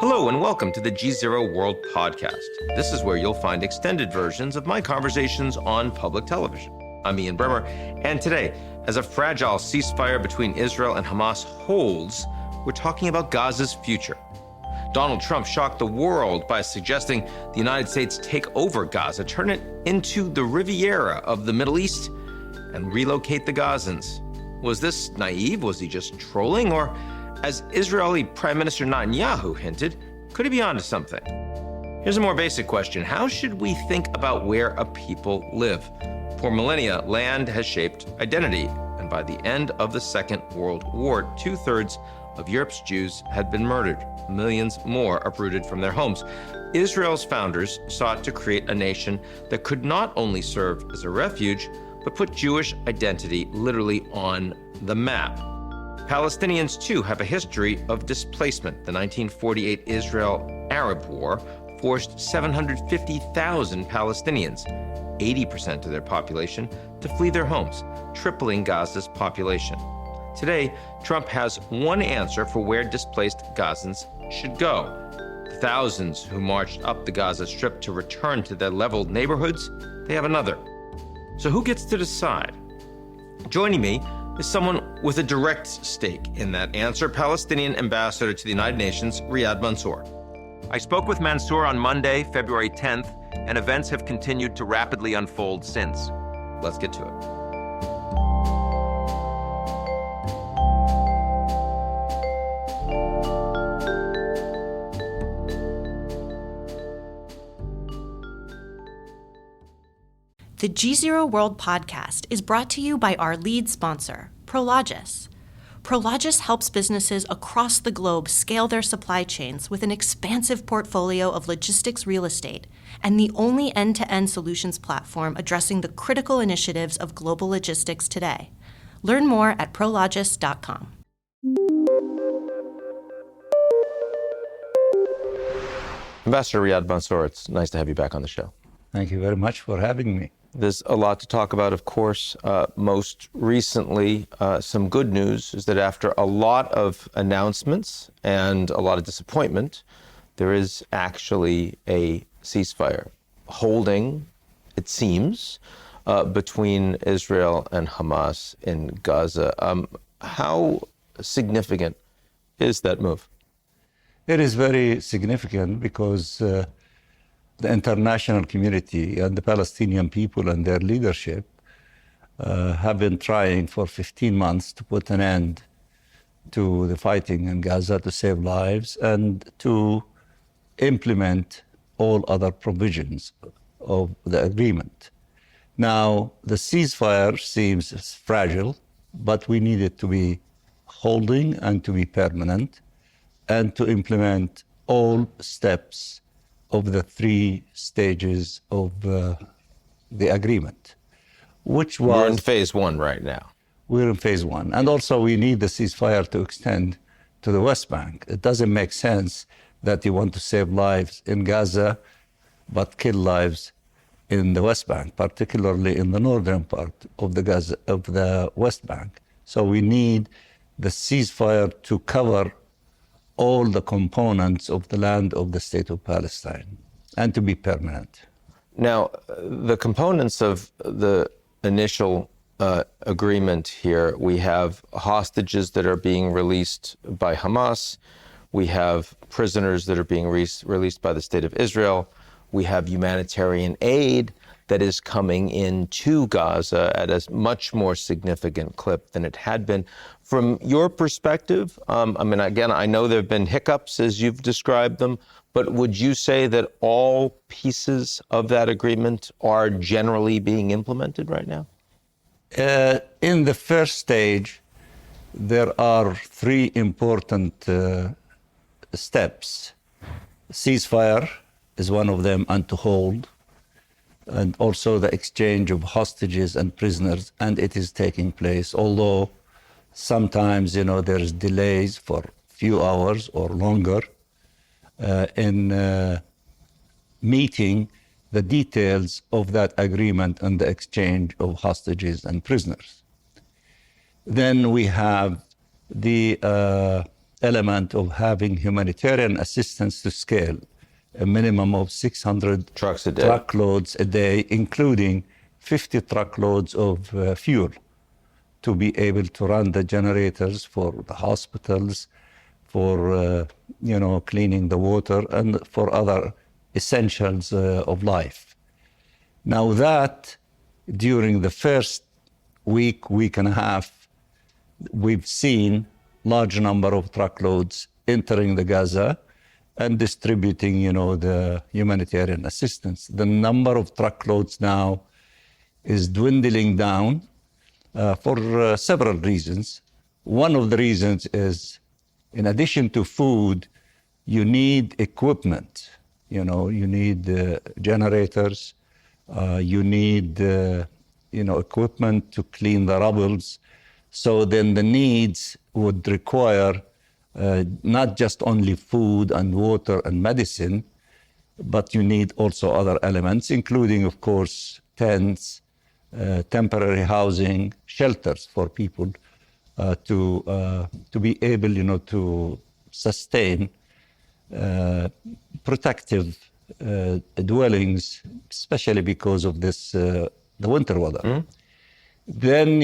Hello and welcome to the GZERO World Podcast. This is where you'll find extended versions of my conversations on public television. I'm Ian Bremmer, and today, as a fragile ceasefire between Israel and Hamas holds, we're talking about Gaza's future. Donald Trump shocked the world by suggesting the United States take over Gaza, turn it into the Riviera of the Middle East, and relocate the Gazans. Was this naive? Was he just trolling? Or, as Israeli Prime Minister Netanyahu hinted, could he be onto something? Here's a more basic question. How should we think about where a people live? For millennia, land has shaped identity. And by the end of the Second World War, 2/3 of Europe's Jews had been murdered. Millions more uprooted from their homes. Israel's founders sought to create a nation that could not only serve as a refuge, but put Jewish identity literally on the map. Palestinians, too, have a history of displacement. The 1948 Israel-Arab War forced 750,000 Palestinians, 80% of their population, to flee their homes, tripling Gaza's population. Today, Trump has one answer for where displaced Gazans should go. The thousands who marched up the Gaza Strip to return to their leveled neighborhoods, they have another. So who gets to decide? Joining me is someone with a direct stake in that answer, Palestinian Ambassador to the United Nations, Riyad Mansour. I spoke with Mansour on Monday, February 10th, and events have continued to rapidly unfold since. Let's get to it. The GZERO World Podcast is brought to you by our lead sponsor, Prologis. Prologis helps businesses across the globe scale their supply chains with an expansive portfolio of logistics real estate and the only end-to-end solutions platform addressing the critical initiatives of global logistics today. Learn more at prologis.com. Ambassador Riyad Mansour, it's nice to have you back on the show. Thank you very much for having me. There's a lot to talk about, of course. Most recently, some good news is that after a lot of announcements and a lot of disappointment, there is actually a ceasefire holding, it seems, between Israel and Hamas in Gaza. How significant is that move? It is very significant because the international community and the Palestinian people and their leadership have been trying for 15 months to put an end to the fighting in Gaza, to save lives, and to implement all other provisions of the agreement. Now, the ceasefire seems fragile, but we need it to be holding and to be permanent and to implement all steps of the 3 stages of the agreement, which was... We're in phase 1 right now. We're in phase 1. And also we need the ceasefire to extend to the West Bank. It doesn't make sense that you want to save lives in Gaza, but kill lives in the West Bank, particularly in the northern part of the West Bank. So we need the ceasefire to cover all the components of the land of the state of Palestine and to be permanent. Now, the components of the initial agreement here, we have hostages that are being released by Hamas. We have prisoners that are being released by the state of Israel. We have humanitarian aid that is coming into Gaza at a much more significant clip than it had been. From your perspective, again, I know there have been hiccups as you've described them, but would you say that all pieces of that agreement are generally being implemented right now? In the first stage, there are 3 important steps. Ceasefire is one of them, and to hold, and also the exchange of hostages and prisoners, and it is taking place, although sometimes, there's delays for a few hours or longer in meeting the details of that agreement and the exchange of hostages and prisoners. Then we have the element of having humanitarian assistance to scale, a minimum of 600 trucks a day, truckloads a day, including 50 truckloads of fuel, to be able to run the generators for the hospitals, for cleaning the water, and for other essentials of life. Now that, during the first week and a half, we've seen large number of truckloads entering the Gaza and distributing, the humanitarian assistance. The number of truckloads now is dwindling down for several reasons. One of the reasons is, in addition to food, you need equipment. You need generators, you need equipment to clean the rubbles. So then the needs would require not just only food and water and medicine, but you need also other elements, including, of course, tents, temporary housing, shelters for people to be able, to sustain protective dwellings, especially because of this the winter weather. Mm-hmm. Then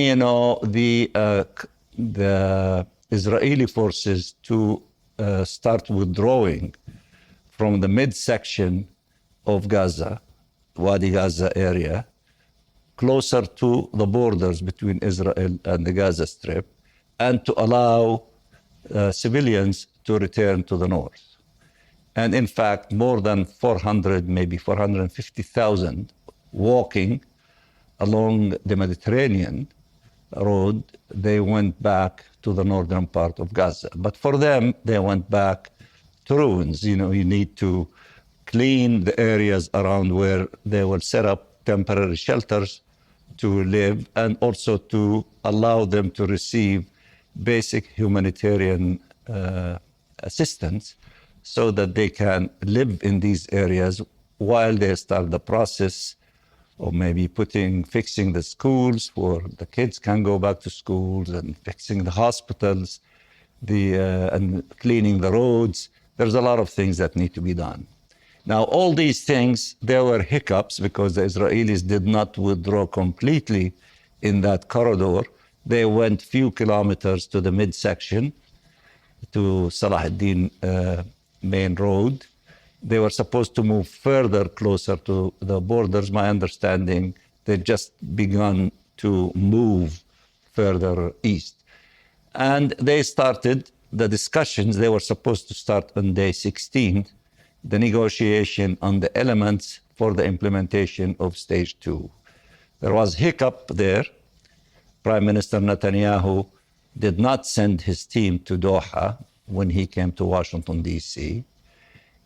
the Israeli forces to start withdrawing from the midsection of Gaza, Wadi Gaza area, closer to the borders between Israel and the Gaza Strip, and to allow civilians to return to the north. And in fact, more than 400, maybe 450,000 walking along the Mediterranean road, they went back to the northern part of Gaza. But for them, they went back to ruins. You need to clean the areas around where they will set up temporary shelters to live, and also to allow them to receive basic humanitarian assistance, so that they can live in these areas while they start the process of maybe fixing the schools where the kids can go back to schools, and fixing the hospitals, and cleaning the roads. There's a lot of things that need to be done. Now, all these things, there were hiccups because the Israelis did not withdraw completely in that corridor. They went few kilometers to the midsection, to Salah ad-Din main road. They were supposed to move further, closer to the borders. My understanding, they just begun to move further east. And they started the discussions. They were supposed to start on day 16, the negotiation on the elements for the implementation of stage 2. There was hiccup there. Prime Minister Netanyahu did not send his team to Doha when he came to Washington, D.C.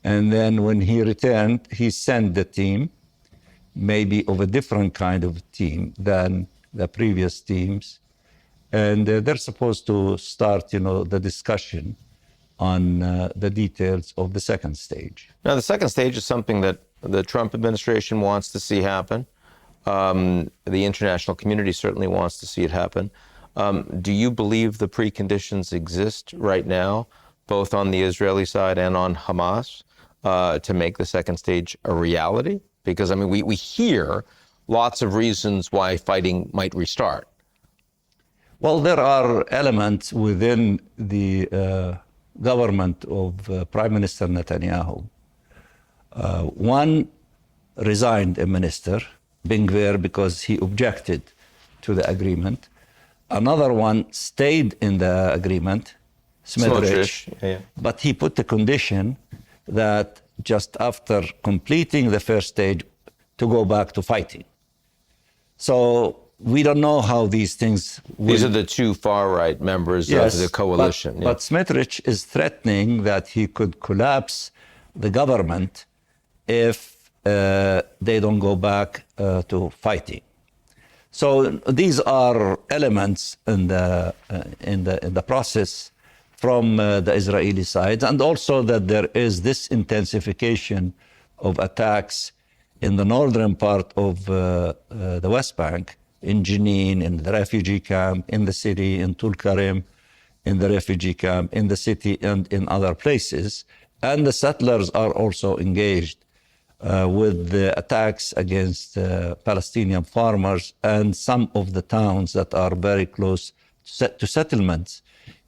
And then when he returned, he sent the team, maybe of a different kind of team than the previous teams. And they're supposed to start, the discussion on the details of the second stage. Now, the second stage is something that the Trump administration wants to see happen. The international community certainly wants to see it happen. Do you believe the preconditions exist right now, both on the Israeli side and on Hamas, to make the second stage a reality? Because, we hear lots of reasons why fighting might restart. Well, there are elements within the government of Prime Minister Netanyahu. One resigned a minister, Ben-Gvir, because he objected to the agreement. Another one stayed in the agreement, Smotrich, but he put the condition that just after completing the first stage, to go back to fighting. So we don't know how these things will... These are the two far-right members of the coalition. But Smotrich is threatening that he could collapse the government if they don't go back to fighting. So these are elements in the process from the Israeli side, and also that there is this intensification of attacks in the northern part of the West Bank, in Jenin, in the refugee camp, in the city, in Tulkarem, in the refugee camp, in the city, and in other places. And the settlers are also engaged with the attacks against Palestinian farmers and some of the towns that are very close to settlements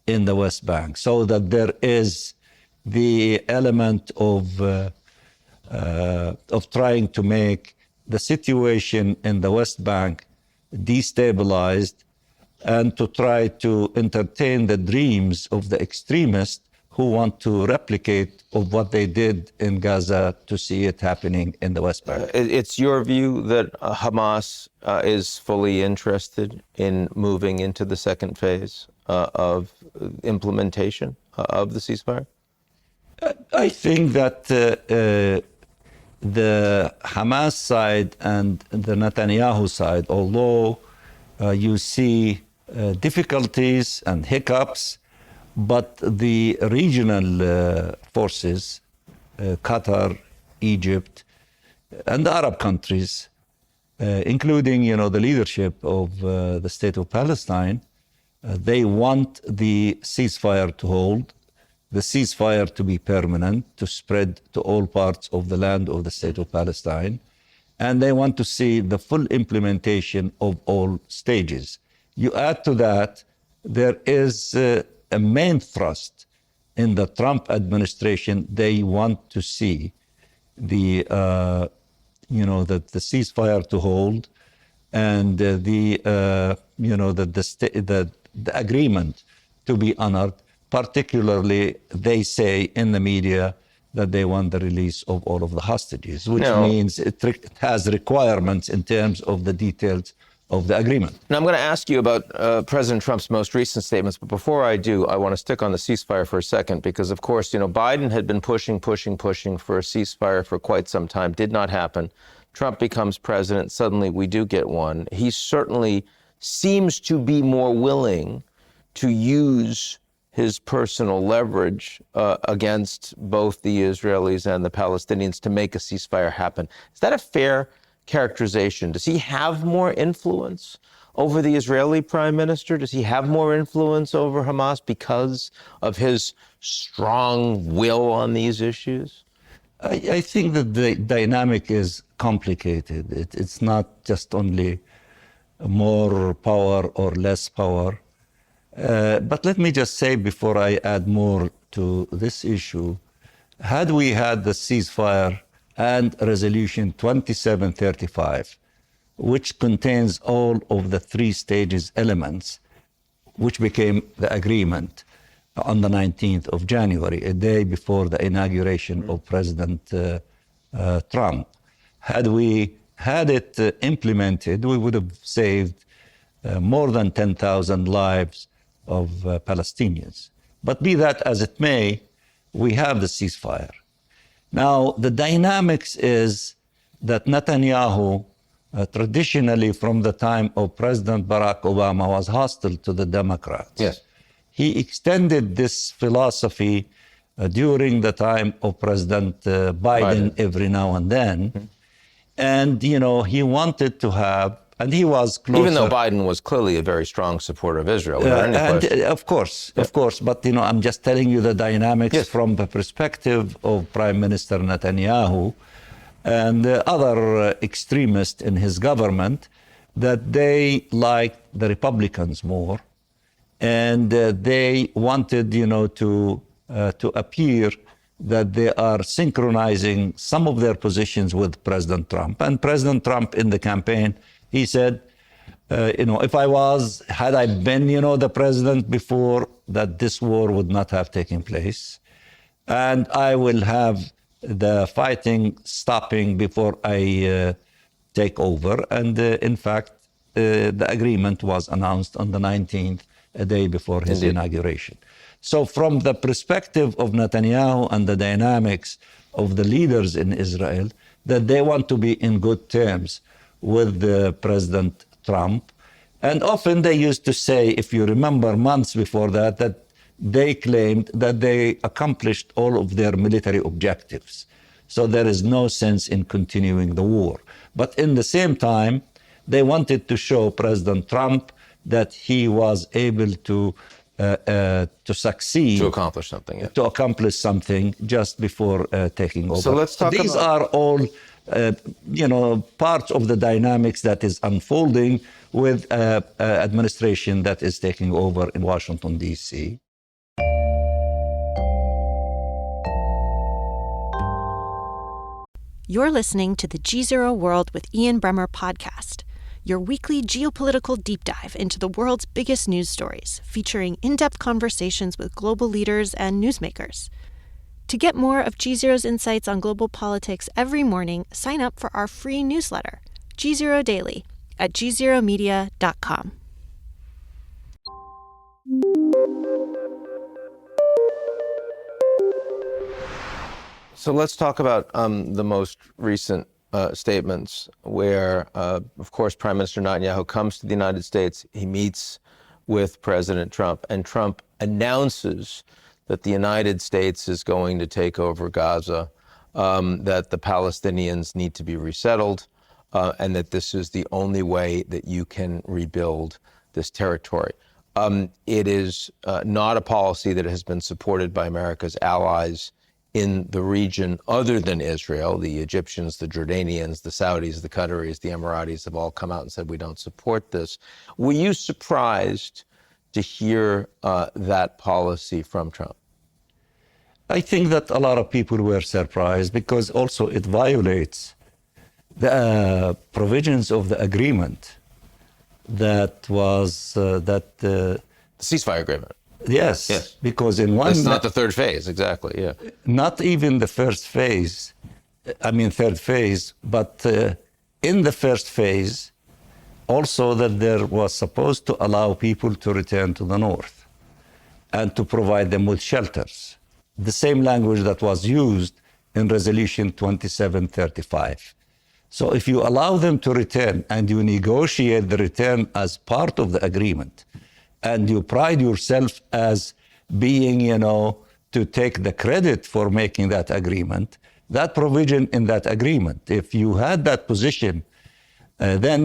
in the West Bank. So that there is the element of trying to make the situation in the West Bank destabilized and to try to entertain the dreams of the extremists who want to replicate of what they did in Gaza to see it happening in the West Bank. It's your view that Hamas is fully interested in moving into the second phase of implementation of the ceasefire? I think that the Hamas side and the Netanyahu side, although you see difficulties and hiccups, but the regional forces, Qatar, Egypt, and the Arab countries, including the leadership of the state of Palestine, they want the ceasefire to hold, the ceasefire to be permanent, to spread to all parts of the land of the state of Palestine, and they want to see the full implementation of all stages. You add to that, there is a main thrust in the Trump administration. They want to see the ceasefire to hold, and the agreement to be honored. Particularly, they say in the media that they want the release of all of the hostages, which means it has requirements in terms of the details of the agreement. Now, I'm going to ask you about President Trump's most recent statements, but before I do, I want to stick on the ceasefire for a second, because, of course, Biden had been pushing for a ceasefire for quite some time. Did not happen. Trump becomes president. Suddenly, we do get one. He certainly seems to be more willing to use his personal leverage against both the Israelis and the Palestinians to make a ceasefire happen. Is that a fair characterization? Does he have more influence over the Israeli prime minister? Does he have more influence over Hamas because of his strong will on these issues? I think that the dynamic is complicated. It's not just only more power or less power. But let me just say, before I add more to this issue, had we had the ceasefire and Resolution 2735, which contains all of the three stages elements, which became the agreement on the 19th of January, a day before the inauguration of President Trump. Had we had it implemented, we would have saved more than 10,000 lives of Palestinians. But be that as it may, we have the ceasefire. Now, the dynamics is that Netanyahu, traditionally from the time of President Barack Obama, was hostile to the Democrats. Yes. He extended this philosophy during the time of President Biden every now and then. Mm-hmm. And, he wanted to have, and he was closer. Even though Biden was clearly a very strong supporter of Israel. Of course. But, I'm just telling you the dynamics from the perspective of Prime Minister Netanyahu and other extremists in his government, that they liked the Republicans more. And they wanted, to appear that they are synchronizing some of their positions with President Trump. And President Trump in the campaign, he said, had I been, the president before, that this war would not have taken place. And I will have the fighting stopping before I take over. And in fact, the agreement was announced on the 19th, a day before his inauguration. So from the perspective of Netanyahu and the dynamics of the leaders in Israel, that they want to be in good terms with President Trump. And often they used to say, if you remember months before that, that they claimed that they accomplished all of their military objectives. So there is no sense in continuing the war. But in the same time, they wanted to show President Trump that he was able to to succeed. To accomplish something, yeah. To accomplish something just before taking over. So let's talk These are all, parts of the dynamics that is unfolding with administration that is taking over in Washington, D.C. You're listening to the GZERO World with Ian Bremmer podcast, your weekly geopolitical deep dive into the world's biggest news stories, featuring in-depth conversations with global leaders and newsmakers. To get more of GZERO's insights on global politics every morning, sign up for our free newsletter, GZERO Daily, at gzeromedia.com. So let's talk about the most recent statements where, of course, Prime Minister Netanyahu comes to the United States. He meets with President Trump, and Trump announces that the United States is going to take over Gaza, that the Palestinians need to be resettled, and that this is the only way that you can rebuild this territory. It is not a policy that has been supported by America's allies in the region other than Israel. The Egyptians, the Jordanians, the Saudis, the Qataris, the Emiratis have all come out and said, we don't support this. Were you surprised to hear that policy from Trump? I think that a lot of people were surprised because also it violates the provisions of the agreement that was The ceasefire agreement. Yes, because in one... That's not the third phase, exactly, yeah. Not even the third phase, but in the first phase, also that there was supposed to allow people to return to the north and to provide them with shelters. The same language that was used in Resolution 2735. So if you allow them to return and you negotiate the return as part of the agreement, and you pride yourself as being, to take the credit for making that agreement, that provision in that agreement, if you had that position, then,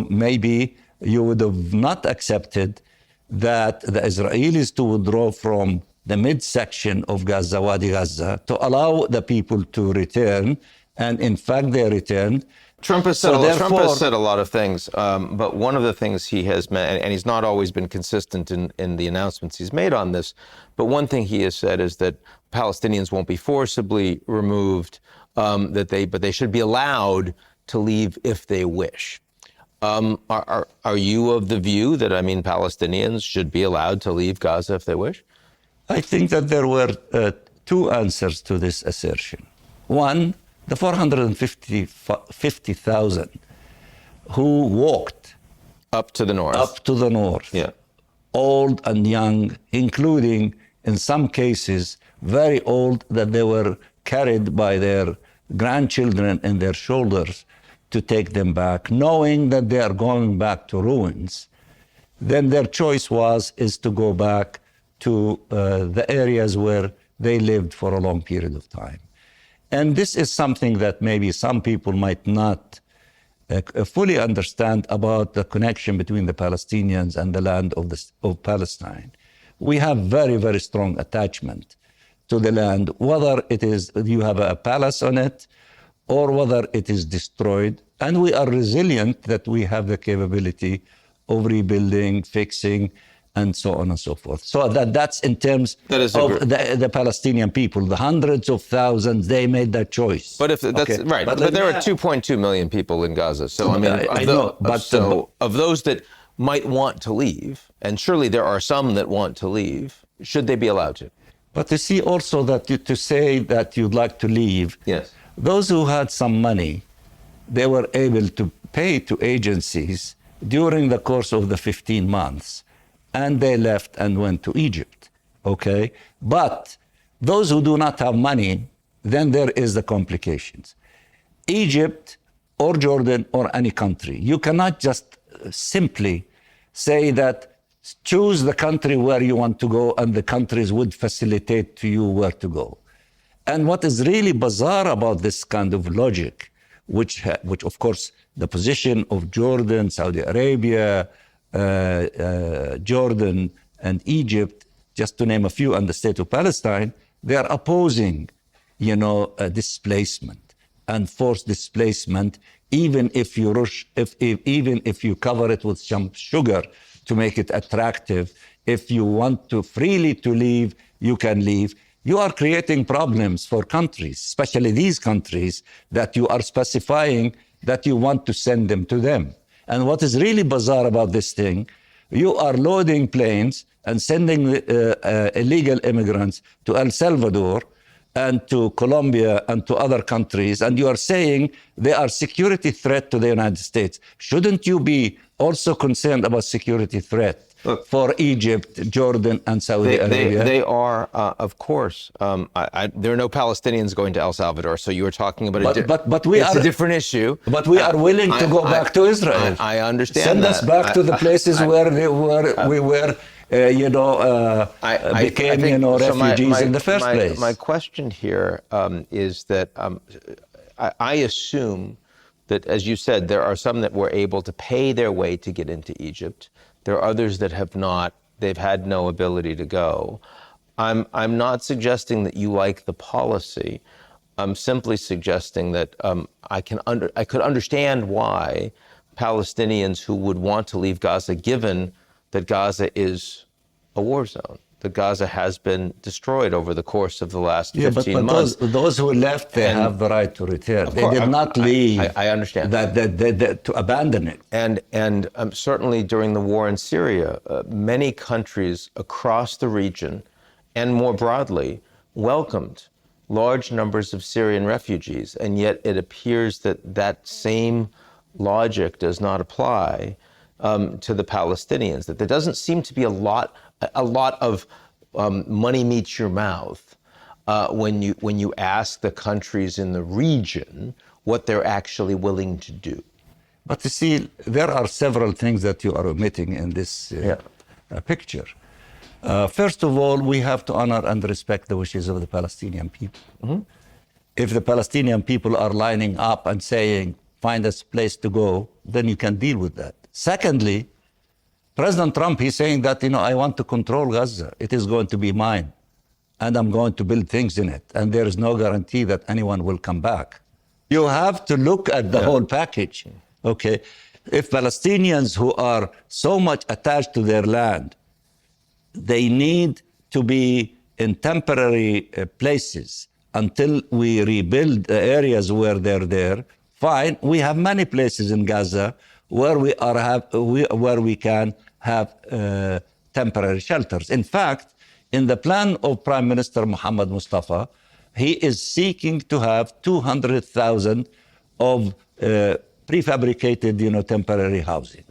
maybe you would have not accepted that the Israelis to withdraw from the midsection of Gaza, Wadi Gaza, to allow the people to return. And in fact, they returned. Trump has said a lot of things, but one of the things he has meant, and he's not always been consistent in the announcements he's made on this, but one thing he has said is that Palestinians won't be forcibly removed, but they should be allowed to leave if they wish. Are you of the view that, Palestinians should be allowed to leave Gaza if they wish? I think that there were two answers to this assertion. One, the 450,000 who walked up to the north, yeah, old and young, including in some cases very old, that they were carried by their grandchildren in their shoulders to take them back, knowing that they are going back to ruins. Then their choice is to go back to the areas where they lived for a long period of time. And this is something that maybe some people might not fully understand about the connection between the Palestinians and the land of Palestine. We have very, very strong attachment to the land, whether it is you have a palace on it or whether it is destroyed. And we are resilient that we have the capability of rebuilding, fixing, and so on and so forth. So that's in terms of the Palestinian people, the hundreds of thousands, they made that choice. But if that's right, but there are 2.2 million people in Gaza. So of those that might want to leave, and surely there are some that want to leave, should they be allowed to? But to see also that to say that you'd like to leave, yes, those who had some money, they were able to pay to agencies during the course of the 15 months. And they left and went to Egypt, okay? But those who do not have money, then there is the complications. Egypt or Jordan or any country, you cannot just simply say that choose the country where you want to go and the countries would facilitate to you where to go. And what is really bizarre about this kind of logic, which of course the position of Jordan, Saudi Arabia, Jordan, and Egypt, just to name a few, and the state of Palestine, they are opposing, displacement and forced displacement, even if you even if you cover it with some sugar to make it attractive. If you want to freely to leave, you can leave. You are creating problems for countries, especially these countries that you are specifying that you want to send them to them. And what is really bizarre about this thing, you are loading planes and sending illegal immigrants to El Salvador and to Colombia and to other countries, and you are saying they are security threat to the United States. Shouldn't you be also concerned about security threat for Egypt, Jordan, and Saudi Arabia? They are, of course. There are no Palestinians going to El Salvador, so you were talking about it's a different issue. But we are willing to go back to Israel. I understand Send that. us back to the places where we were, became, refugees in the first place. My question here is that I assume that, as you said, there are some that were able to pay their way to get into Egypt. There are others that have not. They've had no ability to go. I'm not suggesting that you like the policy. I'm simply suggesting that I could understand why Palestinians who would want to leave Gaza, given that Gaza is a war zone, that Gaza has been destroyed over the course of the last 15 months. Those who left, they have the right to return. They did not leave. I understand that to abandon it. And certainly during the war in Syria, many countries across the region and more broadly welcomed large numbers of Syrian refugees, and yet it appears that that same logic does not apply to the Palestinians, that there doesn't seem to be a lot of money meets your mouth when you ask the countries in the region what they're actually willing to do. But you see, there are several things that you are omitting in this picture. First of all, we have to honor and respect the wishes of the Palestinian people. Mm-hmm. If the Palestinian people are lining up and saying, find us a place to go, then you can deal with that. Secondly, President Trump, he's saying that, I want to control Gaza. It is going to be mine, and I'm going to build things in it, and there is no guarantee that anyone will come back. You have to look at the whole package, okay? If Palestinians who are so much attached to their land, they need to be in temporary places until we rebuild the areas where they're there, fine. We have many places in Gaza where we can have temporary shelters. In fact, in the plan of Prime Minister Mohammed Mustafa, he is seeking to have 200,000 of prefabricated, temporary housing,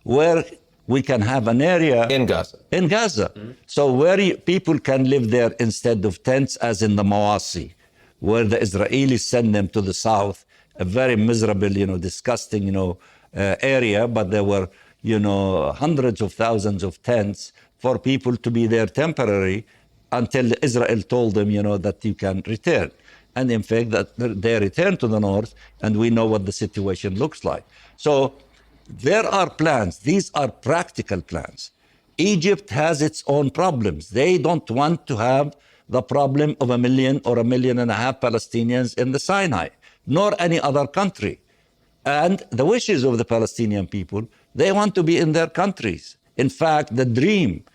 where we can have an area in Gaza. Mm-hmm. So where people can live there instead of tents, as in the Mawasi, where the Israelis send them to the south, a very miserable, disgusting, area, but there were, hundreds of thousands of tents for people to be there temporary until Israel told them, that you can return. And in fact, that they returned to the north, and we know what the situation looks like. So there are plans. These are practical plans. Egypt has its own problems. They don't want to have the problem of 1 million or 1.5 million Palestinians in the Sinai, nor any other country. And the wishes of the Palestinian people, they want to be in their countries. In fact, the dream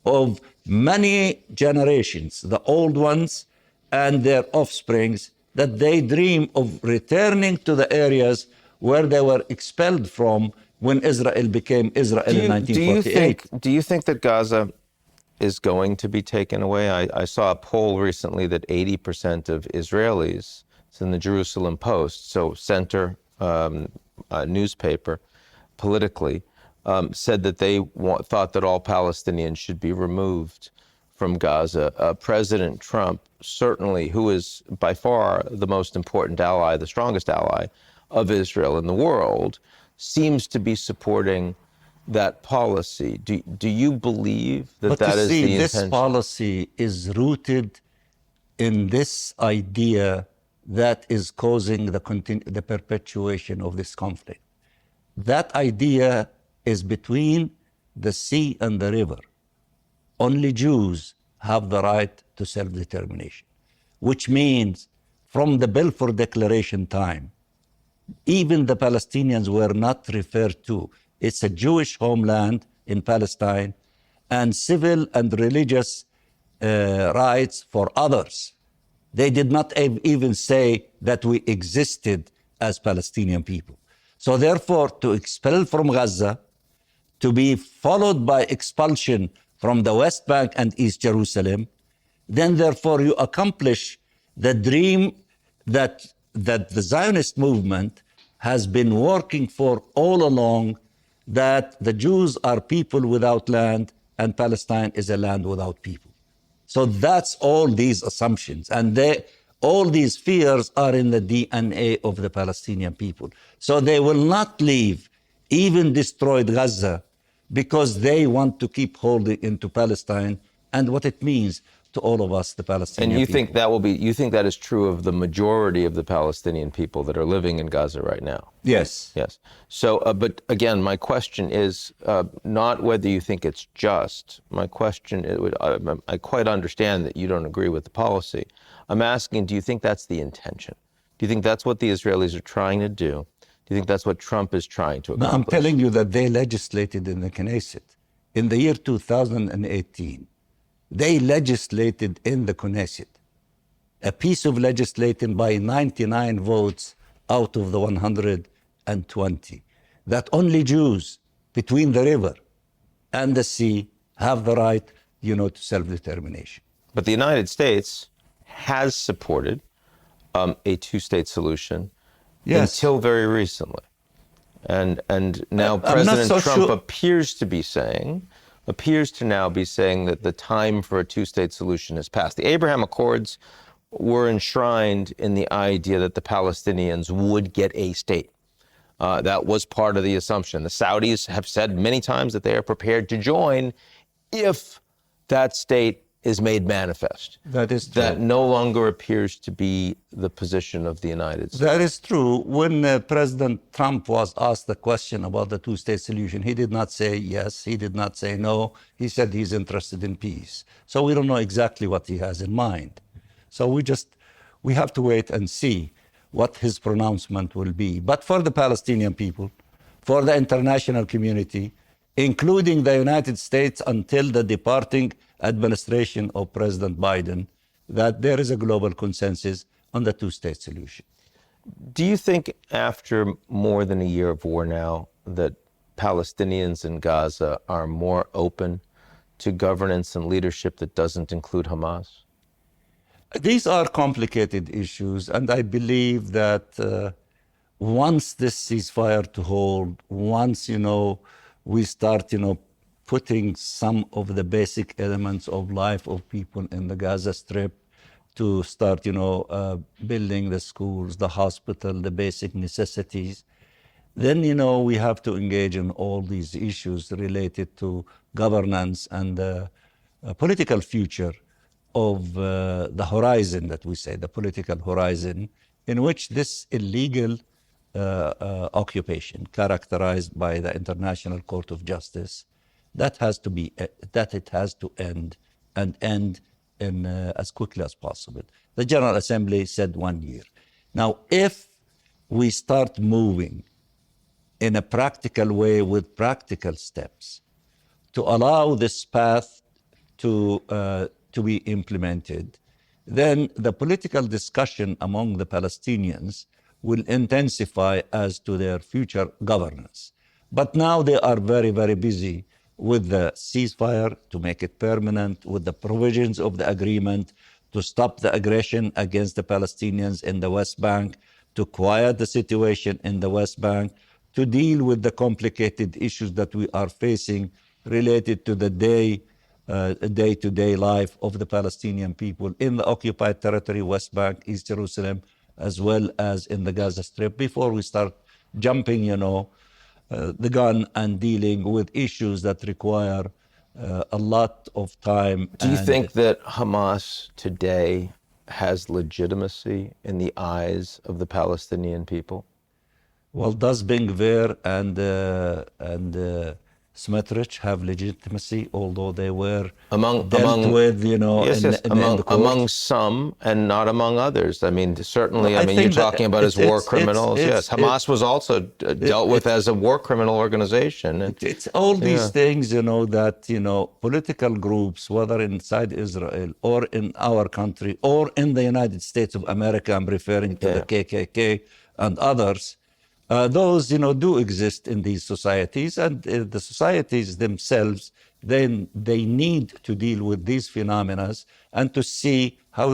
of many generations, the old ones and their offsprings, that they dream of returning to the areas where they were expelled from when Israel became Israel in 1948. Do you think that Gaza is going to be taken away? I saw a poll recently that 80% of Israelis, it's in the Jerusalem Post, so center newspaper, politically, said that they thought that all Palestinians should be removed from Gaza. President Trump, certainly, who is by far the most important ally, the strongest ally of Israel in the world, seems to be supporting that policy. Do you believe that that is the intention? This policy is rooted in this idea that is causing the perpetuation of this conflict. That idea is between the sea and the river. only Jews have the right to self-determination, which means from the Balfour Declaration time, even the Palestinians were not referred to. It's a Jewish homeland in Palestine and civil and religious rights for others. They did not even say that we existed as Palestinian people. So therefore, to expel from Gaza, to be followed by expulsion from the West Bank and East Jerusalem, then therefore you accomplish the dream that the Zionist movement has been working for all along, that the Jews are people without land and Palestine is a land without people. So that's all these assumptions. And all these fears are in the DNA of the Palestinian people. So they will not leave, even destroyed Gaza, because they want to keep holding into Palestine and what it means to all of us, the Palestinian people. And you think that is true of the majority of the Palestinian people that are living in Gaza right now? Yes. Yes. So, but again, my question is not whether you think it's just. My question, I quite understand that you don't agree with the policy. I'm asking, do you think that's the intention? Do you think that's what the Israelis are trying to do? Do you think that's what Trump is trying to accomplish? No, I'm telling you that they legislated in the Knesset. In the year 2018, they legislated in the Knesset a piece of legislation by 99 votes out of the 120 that only Jews between the river and the sea have the right, to self-determination. But the United States has supported a two-state solution until very recently. And now President Trump appears to now be saying that the time for a two-state solution has passed. The Abraham Accords were enshrined in the idea that the Palestinians would get a state. That was part of the assumption. The Saudis have said many times that they are prepared to join if that state is made manifest. That is true. That no longer appears to be the position of the United States. That is true. When President Trump was asked the question about the two-state solution, he did not say yes, he did not say no. He said he's interested in peace. So we don't know exactly what he has in mind. So we have to wait and see what his pronouncement will be. But for the Palestinian people, for the international community, including the United States until the departing administration of President Biden, that there is a global consensus on the two-state solution. Do you think after more than a year of war now that Palestinians in Gaza are more open to governance and leadership that doesn't include Hamas? These are complicated issues, and I believe that once this ceasefire to hold, once, we start, putting some of the basic elements of life of people in the Gaza Strip to start, building the schools, the hospital, the basic necessities, then, we have to engage in all these issues related to governance and the political future of the horizon that we say, the political horizon, in which this illegal occupation characterized by the International Court of Justice, that it has to end and end in as quickly as possible. The General Assembly said 1 year. Now, if we start moving in a practical way with practical steps to allow this path to be implemented, then the political discussion among the Palestinians will intensify as to their future governance. But now they are very, very busy with the ceasefire to make it permanent, with the provisions of the agreement to stop the aggression against the Palestinians in the West Bank, to quiet the situation in the West Bank, to deal with the complicated issues that we are facing related to the day-to-day life of the Palestinian people in the occupied territory, West Bank, East Jerusalem, as well as in the Gaza Strip, before we start jumping, the gun and dealing with issues that require a lot of time. Do you think that Hamas today has legitimacy in the eyes of the Palestinian people? Well, does Ben Gvir and Smotrich have legitimacy, although they were among with, yes, in yes, the court. among some and not among others. I mean, certainly. No, I mean, you're talking about as war criminals. Yes, Hamas was also dealt with as a war criminal organization. It's all these things, that political groups, whether inside Israel or in our country or in the United States of America, I'm referring to the KKK and others. Those, do exist in these societies, and the societies themselves, then they need to deal with these phenomena and to see how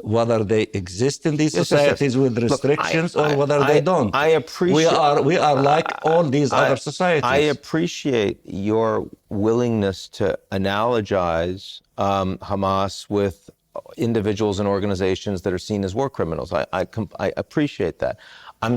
whether they exist in these societies with restrictions or whether they don't. I appreciate. We are like all these other societies. I appreciate your willingness to analogize Hamas with individuals and organizations that are seen as war criminals. I appreciate that. I'm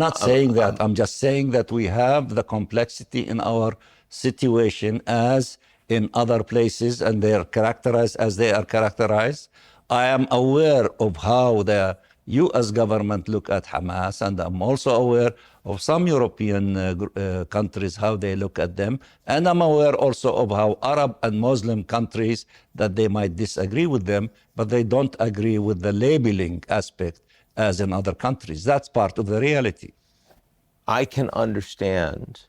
not saying that. I'm just saying that we have the complexity in our situation as in other places, and they are characterized as they are characterized. I am aware of how the U.S. government look at Hamas, and I'm also aware of some European countries, how they look at them. And I'm aware also of how Arab and Muslim countries, that they might disagree with them, but they don't agree with the labeling aspect as in other countries. That's part of the reality. I can understand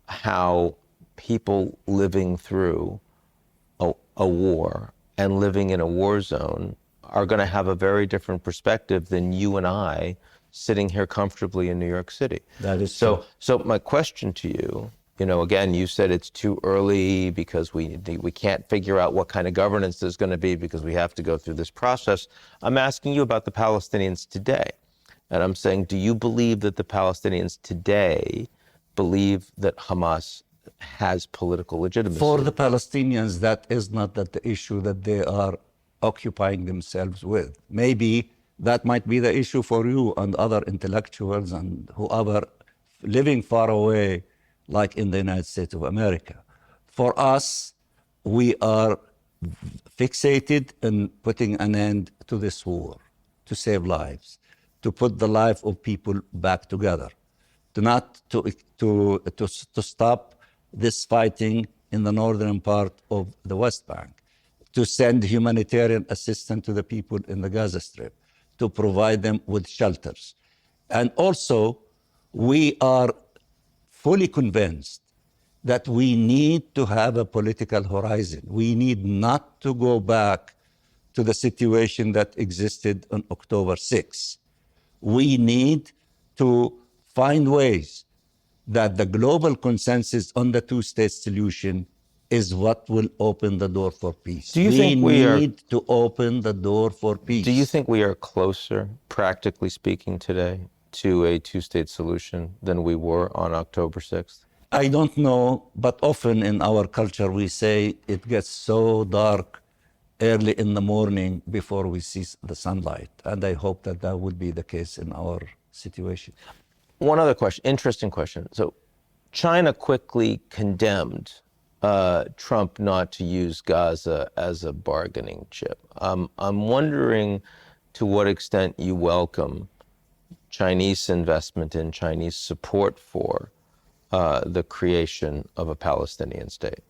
how people living through a war and living in a war zone are going to have a very different perspective than you and I sitting here comfortably in New York City. That is so. So my question to you, again, you said it's too early because we can't figure out what kind of governance there's going to be because we have to go through this process. I'm asking you about the Palestinians today. And I'm saying, do you believe that the Palestinians today believe that Hamas has political legitimacy? For the Palestinians, that is not the issue that they are occupying themselves with. Maybe that might be the issue for you and other intellectuals and whoever living far away, like in the United States of America. For us, we are fixated in putting an end to this war, to save lives, to put the life of people back together, to stop this fighting in the northern part of the West Bank, to send humanitarian assistance to the people in the Gaza Strip, to provide them with shelters. And also, we are fully convinced that we need to have a political horizon. We need not to go back to the situation that existed on October 6th. We need to find ways that the global consensus on the two-state solution is what will open the door for peace. Do you think we need to open the door for peace? Do you think we are closer, practically speaking, today to a two-state solution than we were on October 6th? I don't know, but often in our culture we say it gets so dark early in the morning before we see the sunlight. And I hope that that would be the case in our situation. One other question, interesting question. So China quickly condemned Trump not to use Gaza as a bargaining chip. I'm wondering to what extent you welcome Chinese investment and Chinese support for the creation of a Palestinian state.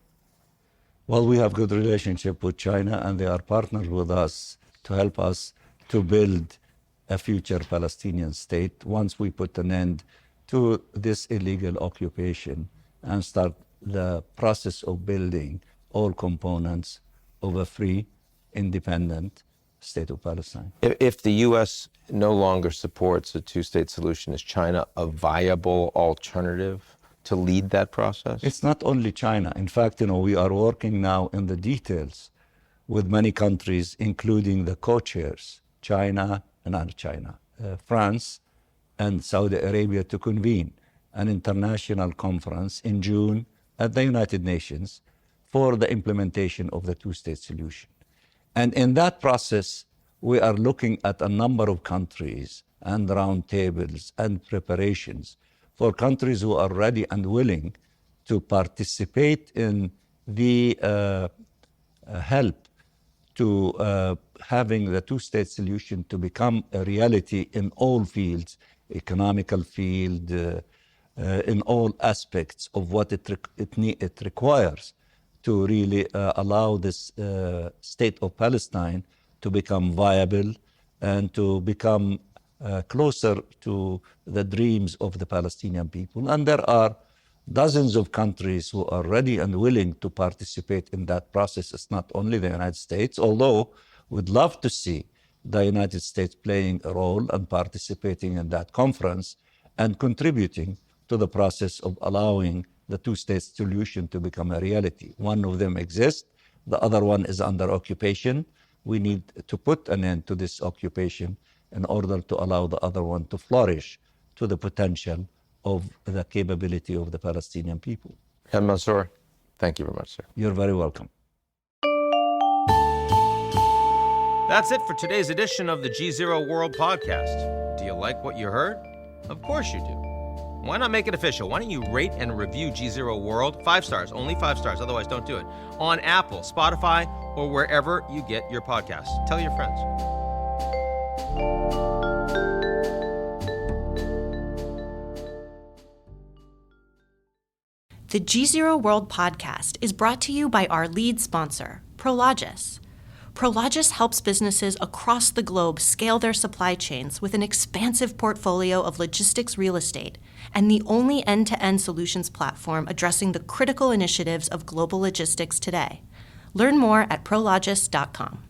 Well, we have good relationship with China, and they are partners with us to help us to build a future Palestinian state once we put an end to this illegal occupation and start the process of building all components of a free, independent state of Palestine. If the U.S. no longer supports a two-state solution, is China a viable alternative to lead that process? It's not only China. In fact, we are working now in the details with many countries, including the co-chairs, France and Saudi Arabia, to convene an international conference in June at the United Nations for the implementation of the two-state solution. And in that process, we are looking at a number of countries and roundtables and preparations for countries who are ready and willing to participate in the help to having the two-state solution to become a reality in all fields, economical field, in all aspects of what it requires to really allow this state of Palestine to become viable and to become closer to the dreams of the Palestinian people. And there are dozens of countries who are ready and willing to participate in that process. It's not only the United States, although we'd love to see the United States playing a role and participating in that conference and contributing to the process of allowing the two-state solution to become a reality. One of them exists, the other one is under occupation. We need to put an end to this occupation in order to allow the other one to flourish to the potential of the capability of the Palestinian people. Riyad Mansour, thank you very much, sir. You're very welcome. That's it for today's edition of the GZERO World Podcast. Do you like what you heard? Of course you do. Why not make it official? Why don't you rate and review GZERO World? 5 stars, only 5 stars, otherwise don't do it. On Apple, Spotify, or wherever you get your podcasts. Tell your friends. The GZERO World Podcast is brought to you by our lead sponsor, Prologis. Prologis helps businesses across the globe scale their supply chains with an expansive portfolio of logistics real estate and the only end-to-end solutions platform addressing the critical initiatives of global logistics today. Learn more at prologis.com.